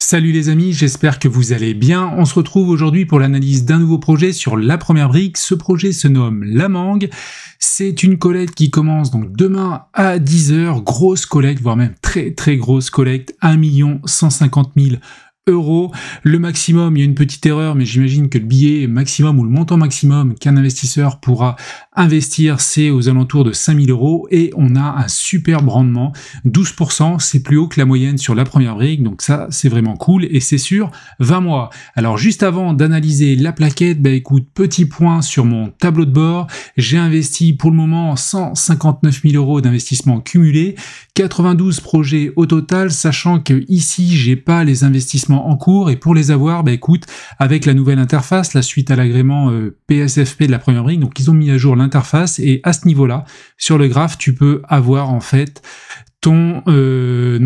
Salut les amis, j'espère que vous allez bien. On se retrouve aujourd'hui pour l'analyse d'un nouveau projet sur la première brique. Ce projet se nomme La Mangue. C'est une collecte qui commence donc demain à 10 h. Grosse collecte, voire même très grosse collecte. 1 150 000 euros. Le maximum, il y a une petite erreur, mais j'imagine que le billet maximum ou le montant maximum qu'un investisseur pourra investir, c'est aux alentours de 5 000 euros et on a un superbe rendement. 12%, c'est plus haut que la moyenne sur la première brique, donc ça, c'est vraiment cool et c'est sur 20 mois. Alors, juste avant d'analyser la plaquette, écoute, petit point sur mon tableau de bord. J'ai investi pour le moment 159 000 euros d'investissement cumulé, 92 projets au total, sachant que ici, j'ai pas les investissements en cours et pour les avoir, écoute, avec la nouvelle interface, la suite à l'agrément PSFP de la première brique, donc ils ont mis à jour l'interface et à ce niveau-là, sur le graphe, tu peux avoir en fait ton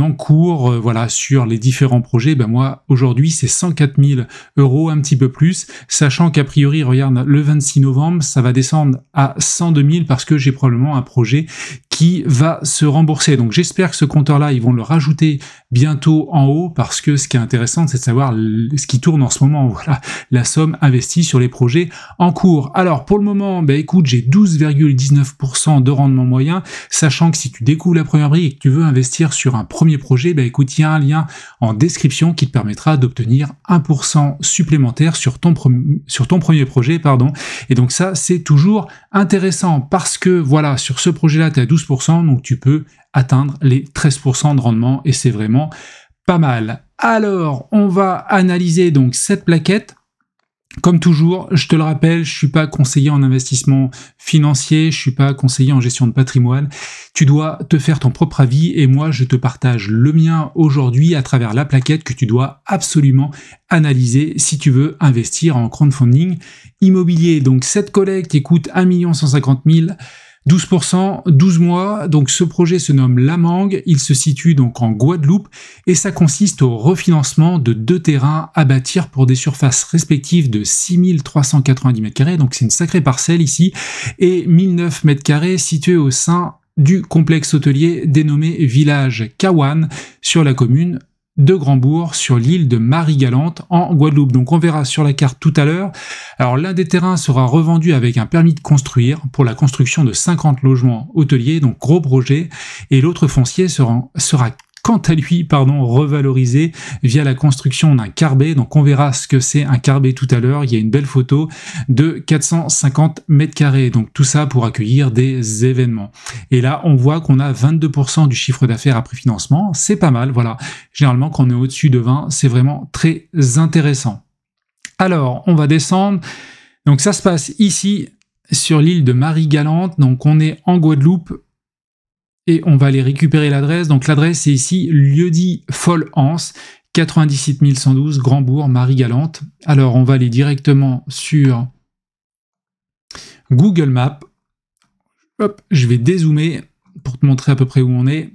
encours, voilà, sur les différents projets. Moi, aujourd'hui, c'est 104 000 euros, un petit peu plus, sachant qu'a priori, regarde, le 26 novembre, ça va descendre à 102 000 parce que j'ai probablement un projet qui va se rembourser. Donc j'espère que ce compteur-là, ils vont le rajouter bientôt en haut, parce que ce qui est intéressant, c'est de savoir ce qui tourne en ce moment, voilà, la somme investie sur les projets en cours. Alors pour le moment, écoute, j'ai 12,19% de rendement moyen, sachant que si tu découvres la première brique et que tu veux investir sur un premier projet, écoute, il y a un lien en description qui te permettra d'obtenir 1% supplémentaire sur ton premier projet, pardon. Et donc ça, c'est toujours intéressant, parce que voilà, sur ce projet-là, tu es à 12%, donc tu peux atteindre les 13% de rendement, et c'est vraiment pas mal. Alors, on va analyser donc cette plaquette. Comme toujours, je te le rappelle, je suis pas conseiller en investissement financier, je suis pas conseiller en gestion de patrimoine. Tu dois te faire ton propre avis et moi, je te partage le mien aujourd'hui à travers la plaquette que tu dois absolument analyser si tu veux investir en crowdfunding immobilier. Donc, cette collecte, écoute, 1 150 000 12%, 12 mois, donc ce projet se nomme La Mangue, il se situe donc en Guadeloupe et ça consiste au refinancement de 2 terrains à bâtir pour des surfaces respectives de 6 390 m², donc c'est une sacrée parcelle ici, et 1009 m² situés au sein du complexe hôtelier dénommé Village Kawan sur la commune de Grandbourg, sur l'île de Marie-Galante en Guadeloupe. Donc on verra sur la carte tout à l'heure. Alors l'un des terrains sera revendu avec un permis de construire pour la construction de 50 logements hôteliers, donc gros projet, et l'autre foncier sera quant à lui, revalorisé via la construction d'un carbet. Donc on verra ce que c'est un carbet tout à l'heure. Il y a une belle photo de 450 m². Donc tout ça pour accueillir des événements. Et là, on voit qu'on a 22% du chiffre d'affaires après financement. C'est pas mal, voilà. Généralement, quand on est au-dessus de 20, c'est vraiment très intéressant. Alors, on va descendre. Donc ça se passe ici, sur l'île de Marie-Galante. Donc on est en Guadeloupe. Et on va aller récupérer l'adresse. Donc l'adresse, c'est ici, lieu-dit Folle-Anse, 97 112, Grandbourg, Marie-Galante. Alors on va aller directement sur Google Maps. Hop, je vais dézoomer pour te montrer à peu près où on est.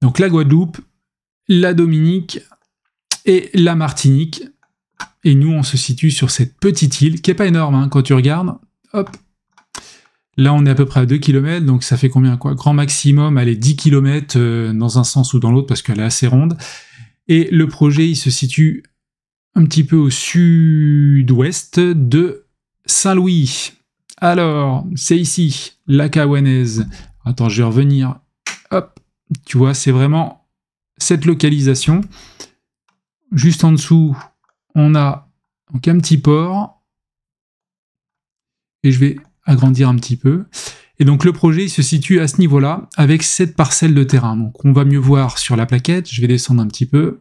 Donc la Guadeloupe, la Dominique et la Martinique. Et nous, on se situe sur cette petite île, qui n'est pas énorme quand tu regardes. Hop. Là, on est à peu près à 2 km, donc ça fait combien, quoi? Grand maximum, allez, 10 km dans un sens ou dans l'autre, parce qu'elle est assez ronde. Et le projet, il se situe un petit peu au sud-ouest de Saint-Louis. Alors, c'est ici, la Cawanaise. Attends, je vais revenir. Hop, tu vois, c'est vraiment cette localisation. Juste en dessous, on a donc un petit port. Et je vais agrandir un petit peu. Et donc le projet il se situe à ce niveau-là, avec cette parcelle de terrain. Donc on va mieux voir sur la plaquette, je vais descendre un petit peu.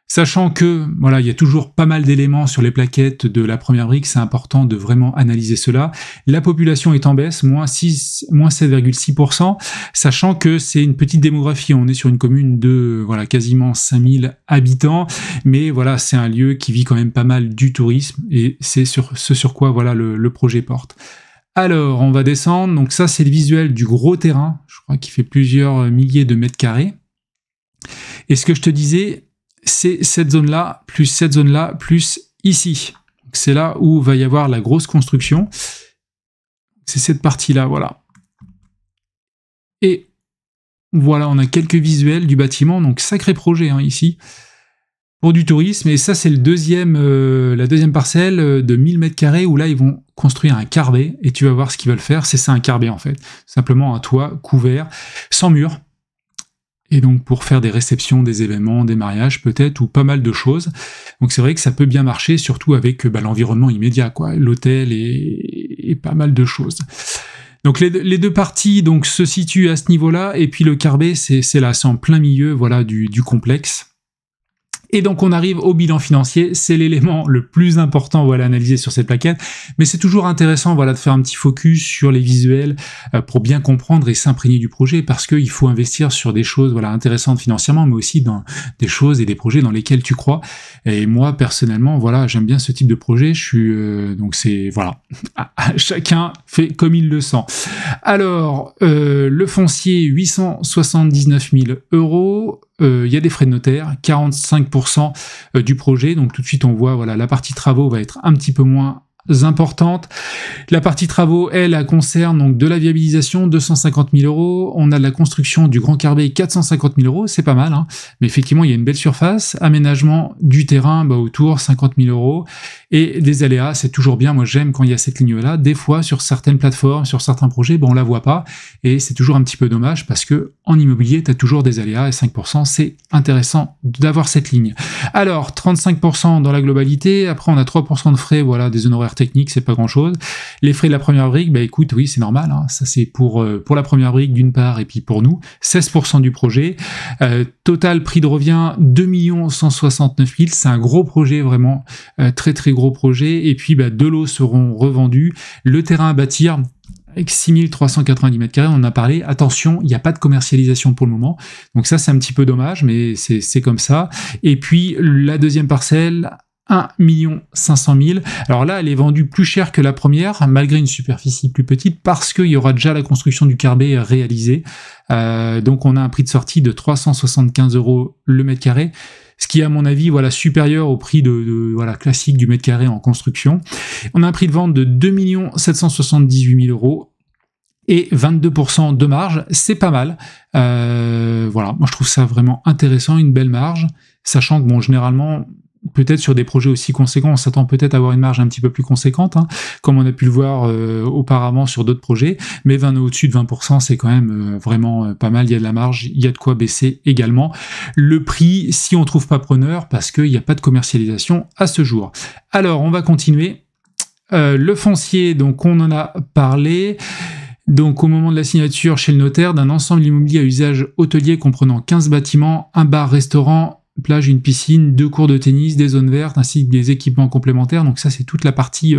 Sachant que, voilà, il y a toujours pas mal d'éléments sur les plaquettes de la première brique, c'est important de vraiment analyser cela. La population est en baisse, moins 7,6%, sachant que c'est une petite démographie, on est sur une commune de, voilà, quasiment 5000 habitants, mais voilà, c'est un lieu qui vit quand même pas mal du tourisme, et c'est ce sur quoi, voilà, le projet porte. Alors, on va descendre, donc ça c'est le visuel du gros terrain, je crois qu'il fait plusieurs milliers de mètres carrés. Et ce que je te disais, c'est cette zone-là, plus ici. C'est là où va y avoir la grosse construction. C'est cette partie-là, voilà. Et voilà, on a quelques visuels du bâtiment, donc sacré projet ici. pour du tourisme, et ça c'est la deuxième parcelle de 1000 m² où là ils vont construire un carbet, et tu vas voir ce qu'ils veulent faire, c'est ça un carbet en fait, simplement un toit couvert, sans mur, et donc pour faire des réceptions, des événements, des mariages peut-être, ou pas mal de choses. Donc c'est vrai que ça peut bien marcher, surtout avec l'environnement immédiat, quoi, l'hôtel et pas mal de choses. Donc les deux parties donc se situent à ce niveau-là, et puis le carbet c'est là, c'est en plein milieu, voilà, du complexe. Et donc on arrive au bilan financier, c'est l'élément le plus important, voilà, à analyser sur cette plaquette, mais c'est toujours intéressant, voilà, de faire un petit focus sur les visuels pour bien comprendre et s'imprégner du projet, parce qu'il faut investir sur des choses, voilà, intéressantes financièrement, mais aussi dans des choses et des projets dans lesquels tu crois. Et moi personnellement, voilà, j'aime bien ce type de projet. Je suis donc c'est voilà, chacun fait comme il le sent. Alors le foncier 879 000 €. Il y a des frais de notaire, 45% du projet, donc tout de suite on voit, voilà, la partie travaux va être un petit peu moins importante. La partie travaux, elle concerne donc de la viabilisation, 250 000 €. On a de la construction du Grand Carbet, 450 000 €, c'est pas mal, hein, mais effectivement il y a une belle surface. Aménagement du terrain, autour, 50 000 €. Et des aléas, c'est toujours bien, moi j'aime quand il y a cette ligne-là. Des fois, sur certaines plateformes, sur certains projets, on la voit pas, et c'est toujours un petit peu dommage, parce que en immobilier, tu as toujours des aléas, et 5%, c'est intéressant d'avoir cette ligne. Alors, 35% dans la globalité, après on a 3% de frais, voilà, des honoraires techniques, c'est pas grand-chose. Les frais de la première brique, écoute, oui, c'est normal, hein, ça c'est pour la première brique d'une part, et puis pour nous, 16% du projet. Total prix de revient, 2 169 000, c'est un gros projet, vraiment, très très gros projet, et puis deux lots seront revendus. Le terrain à bâtir, avec 6390 m², on en a parlé, attention, il n'y a pas de commercialisation pour le moment, donc ça c'est un petit peu dommage, mais c'est comme ça. Et puis la deuxième parcelle, 1 500 000. Alors là, elle est vendue plus cher que la première, malgré une superficie plus petite, parce qu'il y aura déjà la construction du carbet réalisée. Donc on a un prix de sortie de 375 € le m², ce qui est à mon avis, voilà, supérieur au prix voilà, classique du m² en construction. On a un prix de vente de 2 778 000 € et 22% de marge, c'est pas mal. Voilà, moi je trouve ça vraiment intéressant, une belle marge, sachant que généralement, peut-être sur des projets aussi conséquents, on s'attend peut-être à avoir une marge un petit peu plus conséquente, hein, comme on a pu le voir auparavant sur d'autres projets, mais au-dessus de 20%, c'est quand même vraiment pas mal, il y a de la marge, il y a de quoi baisser également. Le prix, si on trouve pas preneur, parce qu'il n'y a pas de commercialisation à ce jour. Alors, on va continuer. Le foncier, donc on en a parlé. Donc au moment de la signature chez le notaire d'un ensemble immobilier à usage hôtelier comprenant 15 bâtiments, un bar-restaurant, plage, une piscine, 2 cours de tennis, des zones vertes, ainsi que des équipements complémentaires. Donc ça, c'est toute la partie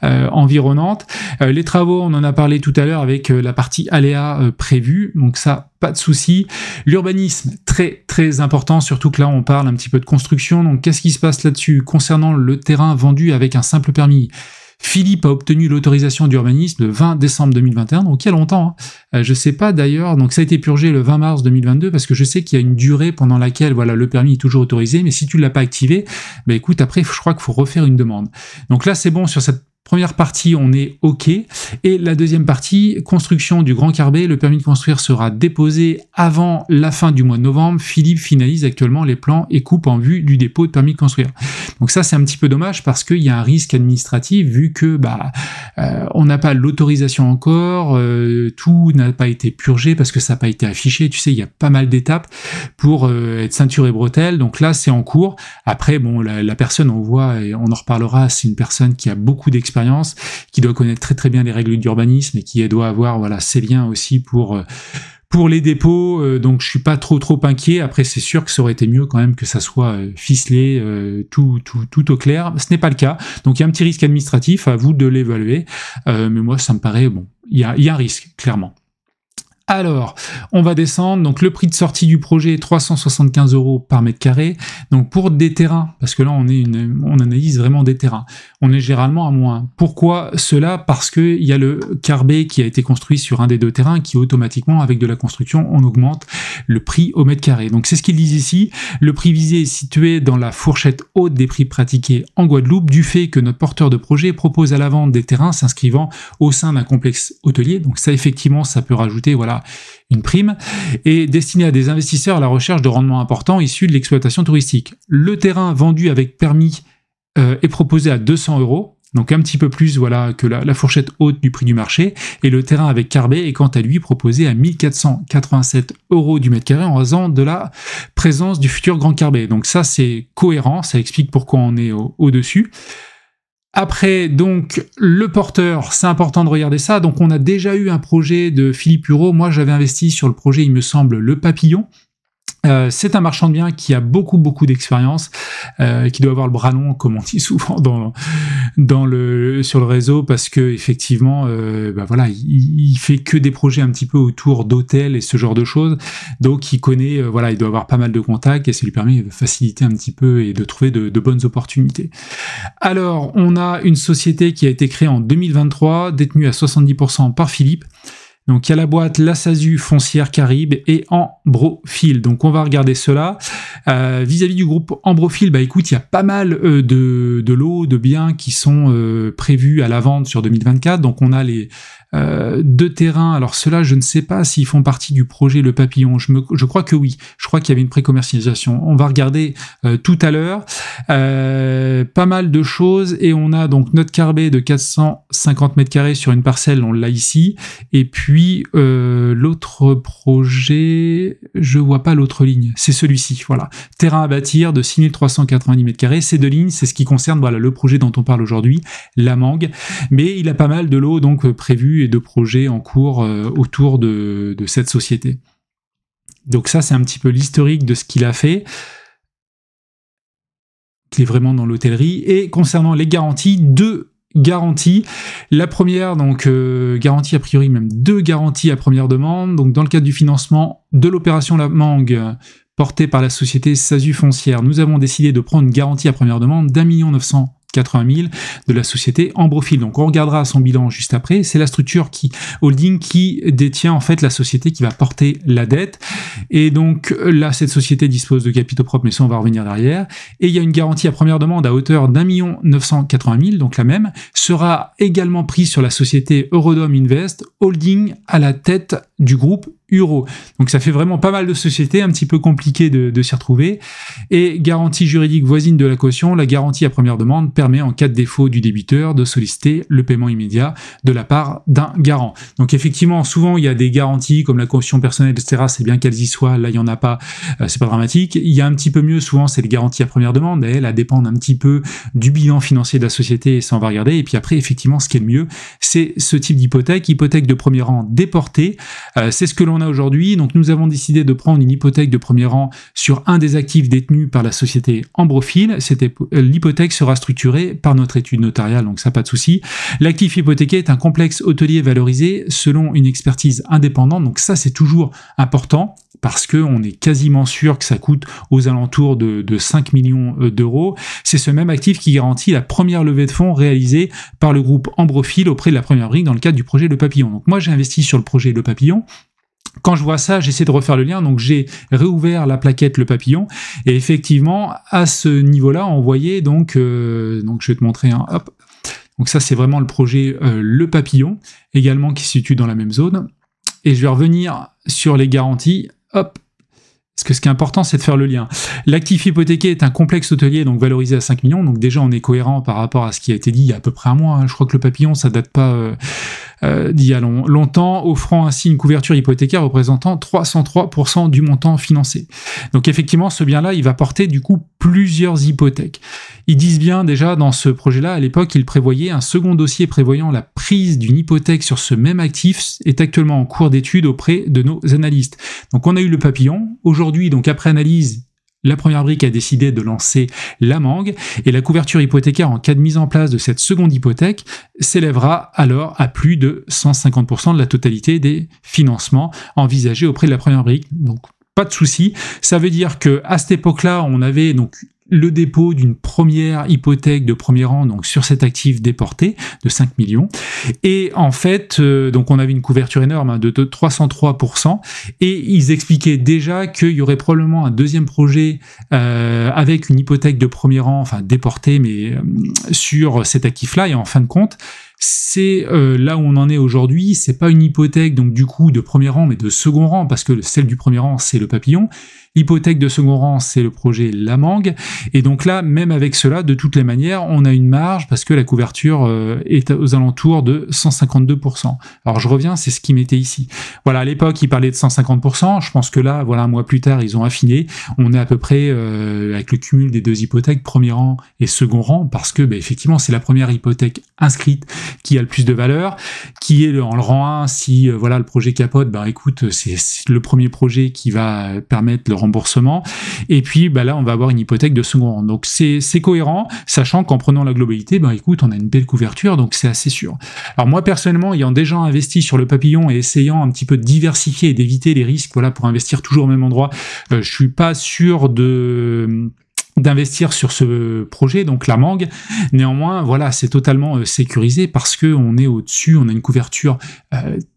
environnante. Les travaux, on en a parlé tout à l'heure avec la partie aléa prévue. Donc ça, pas de souci. L'urbanisme, très très important, surtout que là, on parle un petit peu de construction. Donc qu'est-ce qui se passe là-dessus concernant le terrain vendu avec un simple permis? Philippe a obtenu l'autorisation d'urbanisme le 20 décembre 2021, donc il y a longtemps. Hein. Je sais pas d'ailleurs, donc ça a été purgé le 20 mars 2022, parce que je sais qu'il y a une durée pendant laquelle, voilà, le permis est toujours autorisé, mais si tu l'as pas activé, écoute, après, je crois qu'il faut refaire une demande. Donc là, c'est bon, sur cette première partie, on est OK. Et la deuxième partie, construction du Grand Carbet, le permis de construire sera déposé avant la fin du mois de novembre. Philippe finalise actuellement les plans et coupe en vue du dépôt de permis de construire. Donc ça, c'est un petit peu dommage, parce qu'il y a un risque administratif, vu que on n'a pas l'autorisation encore, tout n'a pas été purgé parce que ça n'a pas été affiché. Tu sais, il y a pas mal d'étapes pour être ceinture et bretelles. Donc là, c'est en cours. Après, la personne, on voit, et on en reparlera, c'est une personne qui a beaucoup d'expérience, qui doit connaître très très bien les règles d'urbanisme et qui doit avoir, voilà, ses liens aussi pour les dépôts, donc je suis pas trop inquiet. Après, c'est sûr que ça aurait été mieux quand même que ça soit ficelé, tout au clair. Ce n'est pas le cas, donc il y a un petit risque administratif, à vous de l'évaluer, mais moi ça me paraît bon, il y a un risque, clairement. Alors, on va descendre, donc le prix de sortie du projet est 375 € par m², donc pour des terrains, parce que là on analyse vraiment des terrains, on est généralement à moins. Pourquoi cela? Parce qu'il y a le carbet qui a été construit sur un des deux terrains, qui automatiquement, avec de la construction, on augmente le prix au m². Donc c'est ce qu'ils disent ici, le prix visé est situé dans la fourchette haute des prix pratiqués en Guadeloupe, du fait que notre porteur de projet propose à la vente des terrains s'inscrivant au sein d'un complexe hôtelier, donc ça effectivement, ça peut rajouter, voilà, une prime, est destiné à des investisseurs à la recherche de rendements importants issus de l'exploitation touristique. Le terrain vendu avec permis est proposé à 200 €, donc un petit peu plus voilà, que la fourchette haute du prix du marché, et le terrain avec carbet est quant à lui proposé à 1487 € du mètre carré en raison de la présence du futur Grand Carbet. Donc ça c'est cohérent, ça explique pourquoi on est au-dessus. Après, donc, le porteur, c'est important de regarder ça. Donc, on a déjà eu un projet de Philippe Hureau. Moi, j'avais investi sur le projet, il me semble, Le Papillon. C'est un marchand de biens qui a beaucoup d'expérience, qui doit avoir le bras long, comme on dit souvent sur le réseau, parce que effectivement, voilà, il fait que des projets un petit peu autour d'hôtels et ce genre de choses. Donc, il connaît, voilà, il doit avoir pas mal de contacts et ça lui permet de faciliter un petit peu et de trouver de bonnes opportunités. Alors, on a une société qui a été créée en 2023, détenue à 70% par Philippe. Donc il y a la boîte La SASU Foncière Caribe et Ambrofil. Donc on va regarder cela. Vis-à-vis du groupe Ambrofil, bah écoute, il y a pas mal de lots, de biens qui sont prévus à la vente sur 2024. Donc on a les 2 terrains. Alors ceux-là, je ne sais pas s'ils font partie du projet Le Papillon. Je crois que oui. Je crois qu'il y avait une précommercialisation. On va regarder tout à l'heure. Pas mal de choses. Et on a donc notre carbet de 450 mètres carrés sur une parcelle. On l'a ici. Et puis l'autre projet, je vois pas l'autre ligne. C'est celui-ci. Voilà. Terrain à bâtir de 6390 mètres carrés. Ces 2 lignes, c'est ce qui concerne voilà, le projet dont on parle aujourd'hui, la Mangue. Mais il a pas mal de lots donc prévus et de projets en cours autour de cette société. Donc ça, c'est un petit peu l'historique de ce qu'il a fait. Il est vraiment dans l'hôtellerie. Et concernant les garanties, 2 garanties. La première, donc garantie a priori même 2 garanties à première demande. Donc dans le cadre du financement de l'opération La Mangue, portée par la société SASU Foncière, nous avons décidé de prendre une garantie à première demande d'1 980 000 de la société Ambrofil. Donc on regardera son bilan juste après. C'est la structure holding qui détient en fait la société qui va porter la dette. Et donc là, cette société dispose de capitaux propres, mais ça on va revenir derrière. Et il y a une garantie à première demande à hauteur d'1 980 000, donc la même, sera également prise sur la société Eurodome Invest, holding à la tête du groupe Hureau. Donc ça fait vraiment pas mal de sociétés, un petit peu compliqué de s'y retrouver. Et garantie juridique voisine de la caution, la garantie à première demande permet en cas de défaut du débiteur de solliciter le paiement immédiat de la part d'un garant. Donc effectivement, souvent il y a des garanties comme la caution personnelle, etc. C'est bien qu'elles y soient, là il n'y en a pas, c'est pas dramatique. Il y a un petit peu mieux, souvent c'est les garanties à première demande, elles dépendent un petit peu du bilan financier de la société, et ça on va regarder. Et puis après, effectivement, ce qui est le mieux, c'est ce type d'hypothèque, hypothèque de premier rang déportée. C'est ce que l'on a aujourd'hui. Donc nous avons décidé de prendre une hypothèque de premier rang sur un des actifs détenus par la société Ambrofil. L'hypothèque sera structurée par notre étude notariale, donc ça pas de souci. L'actif hypothéqué est un complexe hôtelier valorisé selon une expertise indépendante. Donc ça c'est toujours important parce qu'on est quasiment sûr que ça coûte aux alentours de 5 millions d'euros. C'est ce même actif qui garantit la première levée de fonds réalisée par le groupe Ambrofil auprès de la Première Brique dans le cadre du projet Le Papillon. Donc moi j'ai investi sur le projet Le Papillon. Quand je vois ça, j'essaie de refaire le lien, donc j'ai réouvert la plaquette Le Papillon, et effectivement, à ce niveau-là, on voyait donc je vais te montrer un, hop, donc ça c'est vraiment le projet Le Papillon, également qui se situe dans la même zone, et je vais revenir sur les garanties, hop, parce que ce qui est important, c'est de faire le lien. L'actif hypothéqué est un complexe hôtelier donc valorisé à 5 millions, donc déjà on est cohérent par rapport à ce qui a été dit il y a à peu près un mois, hein. Je crois que Le Papillon, ça date pas d'il y a longtemps, offrant ainsi une couverture hypothécaire représentant 303% du montant financé. Donc effectivement, ce bien-là, il va porter du coup plusieurs hypothèques. Ils disent bien déjà dans ce projet-là, à l'époque, ils prévoyaient un second dossier prévoyant la prise d'une hypothèque sur ce même actif est actuellement en cours d'étude auprès de nos analystes. Donc on a eu Le Papillon. Aujourd'hui, donc après analyse, la Première Brique a décidé de lancer la Mangue, et la couverture hypothécaire en cas de mise en place de cette seconde hypothèque s'élèvera alors à plus de 150% de la totalité des financements envisagés auprès de la Première Brique. Donc pas de souci. Ça veut dire que à cette époque-là, on avait donc le dépôt d'une première hypothèque de premier rang donc sur cet actif déporté de 5 millions. Et en fait, donc on avait une couverture énorme hein, de 303%, et ils expliquaient déjà qu'il y aurait probablement un deuxième projet avec une hypothèque de premier rang, enfin déportée, mais sur cet actif-là, et en fin de compte, c'est là où on en est aujourd'hui. C'est pas une hypothèque donc du coup de premier rang, mais de second rang, parce que celle du premier rang, c'est le Papillon. L'hypothèque de second rang, c'est le projet La Mangue. Et donc là, même avec cela, de toutes les manières, on a une marge parce que la couverture est aux alentours de 152%. Alors je reviens, c'est ce qui m'était ici. Voilà, à l'époque, ils parlaient de 150%. Je pense que là, voilà, un mois plus tard, ils ont affiné. On est à peu près avec le cumul des deux hypothèques, premier rang et second rang, parce que effectivement, c'est la première hypothèque inscrite qui a le plus de valeur, qui est en le rang 1. Si voilà, le projet capote, écoute, c'est le premier projet qui va permettre le remboursement, et puis là on va avoir une hypothèque de second rang. Donc c'est cohérent, sachant qu'en prenant la globalité, écoute, on a une belle couverture, donc c'est assez sûr. Alors moi personnellement, ayant déjà investi sur le Papillon et essayant un petit peu de diversifier et d'éviter les risques, voilà, pour investir toujours au même endroit, je suis pas sûr d'investir sur ce projet, donc La Mangue. Néanmoins, voilà, c'est totalement sécurisé parce que on est au-dessus, on a une couverture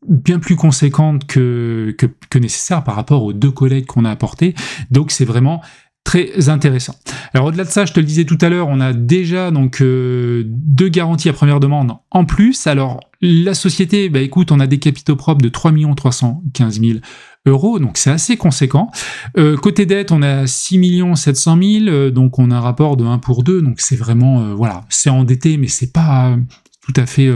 bien plus conséquente que nécessaire par rapport aux deux collègues qu'on a apportés. Donc c'est vraiment très intéressant. Alors au-delà de ça, je te le disais tout à l'heure, on a déjà donc deux garanties à première demande en plus. Alors la société, écoute, on a des capitaux propres de 3 315 000 €, donc c'est assez conséquent. Côté dette, on a 6 700 000, donc on a un rapport de 1 pour 2, donc c'est vraiment, voilà, c'est endetté, mais c'est pas tout à fait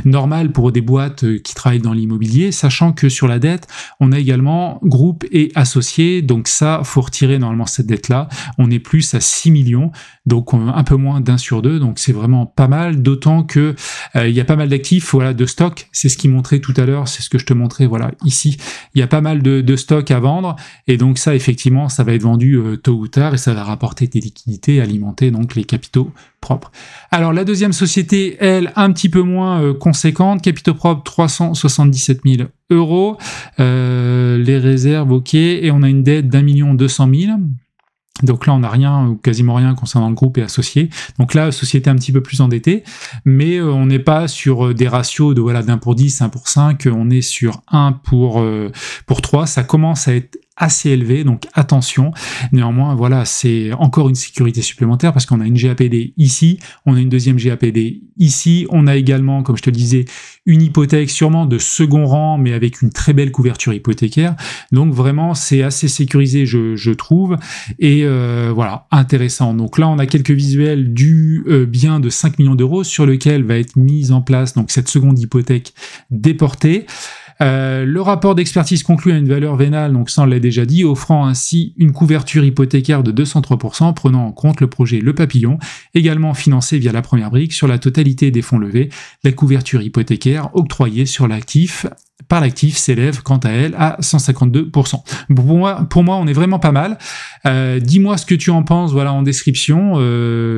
normal pour des boîtes qui travaillent dans l'immobilier, sachant que sur la dette, on a également groupe et associés, donc ça, faut retirer normalement cette dette-là, on est plus à 6 millions, donc un peu moins d'1 sur 2, donc c'est vraiment pas mal, d'autant que il y a pas mal d'actifs, voilà, de stock, c'est ce qu'il montrait tout à l'heure, c'est ce que je te montrais, voilà, ici, il y a pas mal de stock à vendre, et donc ça, effectivement, ça va être vendu tôt ou tard, et ça va rapporter des liquidités, alimenter donc les capitaux propres. Alors la deuxième société, elle, un petit peu moins conséquente, capitaux propres 377 000 €, les réserves, ok, et on a une dette d'1 200 000 €. Donc là, on n'a rien ou quasiment rien concernant le groupe et associé. Donc là, société un petit peu plus endettée, mais on n'est pas sur des ratios de voilà d'1 pour 10, 1 pour 5, on est sur 1 pour 3. Ça commence à être assez élevé, donc attention. Néanmoins, voilà, c'est encore une sécurité supplémentaire parce qu'on a une GAPD ici, on a une deuxième GAPD ici, on a également, comme je te le disais, une hypothèque sûrement de second rang, mais avec une très belle couverture hypothécaire. Donc vraiment, c'est assez sécurisé, je trouve, et voilà, intéressant. Donc là, on a quelques visuels du bien de 5 millions € sur lequel va être mise en place donc cette seconde hypothèque déportée. Le rapport d'expertise conclut à une valeur vénale, donc ça on l'a déjà dit, offrant ainsi une couverture hypothécaire de 203%, prenant en compte le projet Le Papillon, également financé via la première brique sur la totalité des fonds levés. La couverture hypothécaire octroyée sur l'actif par l'actif s'élève quant à elle à 152%. Pour moi, on est vraiment pas mal. Dis-moi ce que tu en penses, voilà, en description.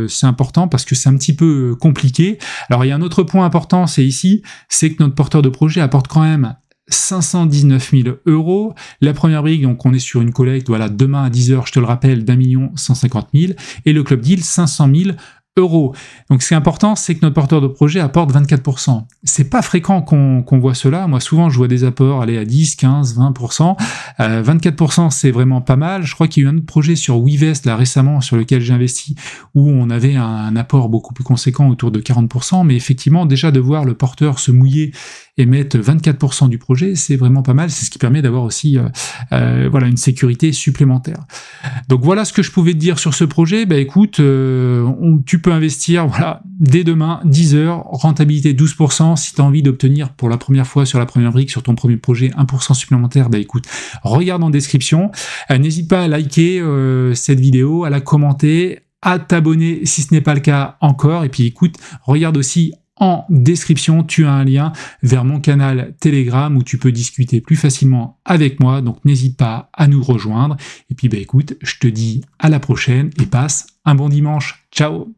C'est important parce que c'est un petit peu compliqué. Alors il y a un autre point important, c'est ici, c'est que notre porteur de projet apporte quand même 519 000 €. La première brique, donc on est sur une collecte, voilà, demain à 10h, je te le rappelle, d'1 150 000 €, et le club deal 500 000 €. Donc ce qui est important, c'est que notre porteur de projet apporte 24%. C'est pas fréquent qu'on voit cela. Moi, souvent, je vois des apports aller à 10, 15, 20%. 24%, c'est vraiment pas mal. Je crois qu'il y a eu un autre projet sur WeVest, là, récemment, sur lequel j'ai investi, où on avait un apport beaucoup plus conséquent, autour de 40%. Mais effectivement, déjà de voir le porteur se mouiller et mettre 24% du projet, c'est vraiment pas mal. C'est ce qui permet d'avoir aussi voilà, une sécurité supplémentaire. Donc voilà ce que je pouvais te dire sur ce projet. Écoute, tu peux investir voilà, dès demain, 10h, rentabilité 12%. Si tu as envie d'obtenir pour la première fois sur la première brique, sur ton premier projet, 1% supplémentaire, écoute, regarde en description. N'hésite pas à liker cette vidéo, à la commenter, à t'abonner si ce n'est pas le cas encore. Et puis écoute, regarde aussi en description, tu as un lien vers mon canal Telegram où tu peux discuter plus facilement avec moi, donc n'hésite pas à nous rejoindre. Et puis écoute, je te dis à la prochaine et passe un bon dimanche. Ciao!